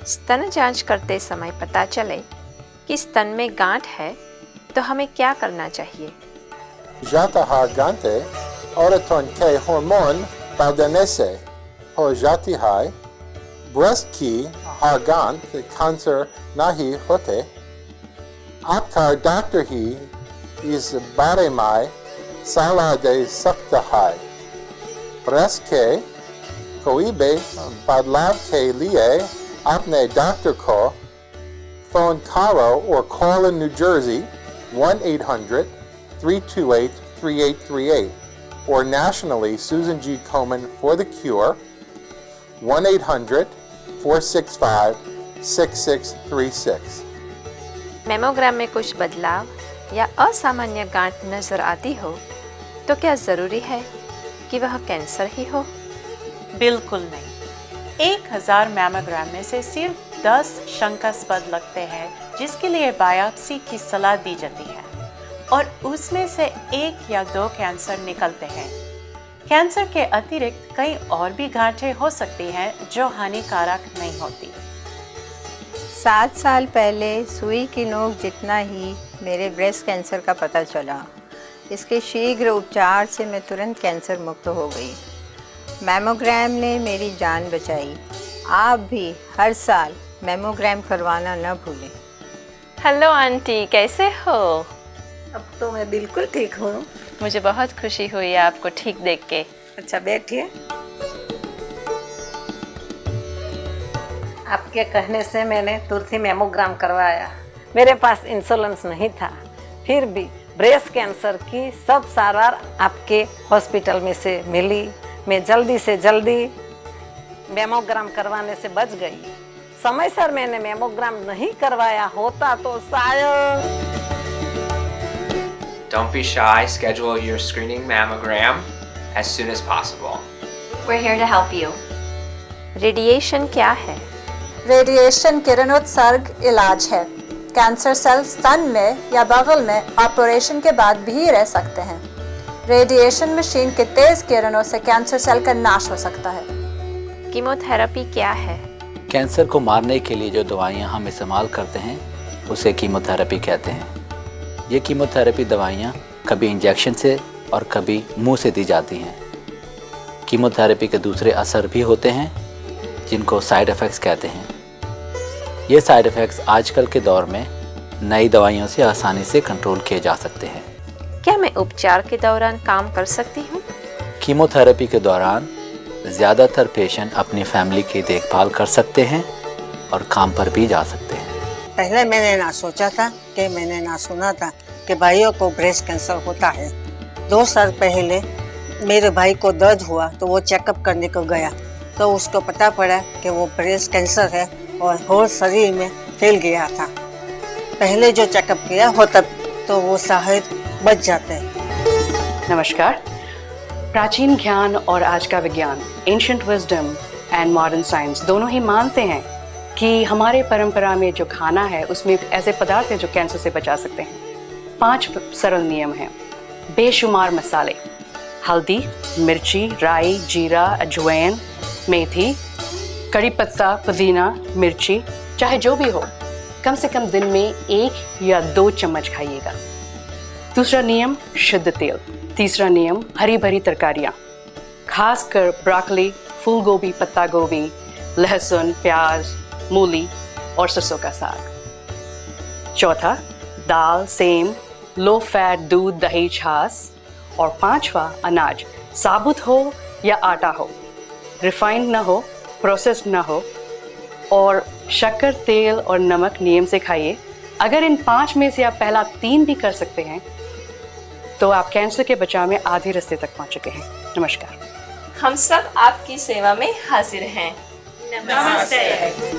स्तन जांच करते समय पता चले कि स्तन में गांठ है तो हमें क्या करना चाहिए? जाता गांठे औरतों के हार्मोन बढ़ने से हो जाती है। ब्रेस्ट की गांठ कैंसर नहीं होते। आपका डॉक्टर ही इस बारे में सलाह दे सकता है। ब्रेस्ट के कोई भी बदलाव के लिए अपने डॉक्टर को फोन करो और call in new Jersey 1-800-328-3838 or nationally Susan G. Komen for the Cure 1-800-465-6636। Mammogram में कुछ बदलाव या असामान्य गांठ नजर आती हो तो क्या जरूरी है कि वह कैंसर ही हो? बिल्कुल नहीं। 1000 मैमोग्राम में से सिर्फ 10 शंकास्पद लगते हैं जिसके लिए बायोप्सी की सलाह दी जाती है और उसमें से 1 या 2 कैंसर निकलते हैं। कैंसर के अतिरिक्त कई और भी गांठें हो सकती हैं जो हानिकारक नहीं होती। 7 साल पहले सुई की नोक जितना ही मेरे ब्रेस्ट कैंसर का पता चला। इसके शीघ्र उपचार से मैं तुरंत कैंसर मुक्त हो गई। मैमोग्राम ने मेरी जान बचाई। आप भी हर साल मैमोग्राम करवाना न भूलें। हेलो आंटी, कैसे हो? अब तो मैं बिल्कुल ठीक हूँ। मुझे बहुत खुशी हुई आपको ठीक देख के। अच्छा बैठिए। आपके कहने से मैंने तुरंत ही मैमोग्राम करवाया। मेरे पास इंश्योरेंस नहीं था, फिर भी ब्रेस्ट कैंसर की सब सारवार आपके हॉस्पिटल में से मिली। मैं जल्दी से जल्दी मैमोग्राम करवाने से बच गई। समय सर मैंने मैमोग्राम नहीं करवाया होता तो शायद। Don't be shy, schedule your screening mammogram as soon as possible. We're here to help you. Radiation क्या है? रेडिएशन किरणोत्सर्ग इलाज है। कैंसर सेल स्तन में या बगल में ऑपरेशन के बाद भी रह सकते हैं। रेडिएशन मशीन के तेज किरणों से कैंसर सेल का नाश हो सकता है। कीमोथेरेपी क्या है? कैंसर को मारने के लिए जो दवाइयाँ हम इस्तेमाल करते हैं उसे कीमोथेरेपी कहते हैं। ये कीमोथेरेपी दवाइयाँ कभी इंजेक्शन से और कभी मुंह से दी जाती हैं। कीमोथेरेपी के दूसरे असर भी होते हैं जिनको साइड इफ़ेक्ट्स कहते हैं। ये साइड इफ़ेक्ट्स आजकल के दौर में नई दवाइयों से आसानी से कंट्रोल किए जा सकते हैं। क्या मैं उपचार के दौरान काम कर सकती हूँ? कीमोथेरेपी के दौरान ज़्यादातर पेशेंट अपनी फैमिली की देखभाल कर सकते हैं और काम पर भी जा सकते हैं। पहले मैंने ना सोचा था कि मैंने ना सुना था कि भाइयों को ब्रेस्ट कैंसर होता है। 2 साल पहले मेरे भाई को दर्द हुआ तो वो चेकअप करने को गया तो उसको पता पड़ा कि वो ब्रेस्ट कैंसर है और होल शरीर में फैल गया था। पहले जो चेकअप किया होता तो वो शायद बच जाते। नमस्कार। प्राचीन ज्ञान और आज का विज्ञान, ancient wisdom and modern science दोनों ही मानते हैं कि हमारे परंपरा में जो खाना है उसमें ऐसे पदार्थ हैं जो कैंसर से बचा सकते हैं। 5 सरल नियम हैं। बेशुमार मसाले, हल्दी, मिर्ची, राई, जीरा, अजवाइन, मेथी, कड़ी पत्ता, पुदीना, मिर्ची, चाहे जो भी हो, कम से कम दिन में 1 या 2 चम्मच खाइएगा। दूसरा नियम, शुद्ध तेल। तीसरा नियम, हरी भरी तरकारियाँ, खासकर ब्रोकली, फूल गोभी, पत्ता गोभी, लहसुन, प्याज, मूली और सरसों का साग। चौथा, दाल, सेम, लो फैट दूध, दही, छाछ। और 5वां, अनाज, साबुत हो या आटा हो, रिफाइंड ना हो, प्रोसेस्ड ना हो, और शक्कर, तेल और नमक नियम से खाइए। अगर इन 5 में से आप पहला 3 भी कर सकते हैं तो आप कैंसर के बचाव में आधे रास्ते तक पहुंच चुके हैं। नमस्कार। हम सब आपकी सेवा में हाजिर हैं। नमस्ते।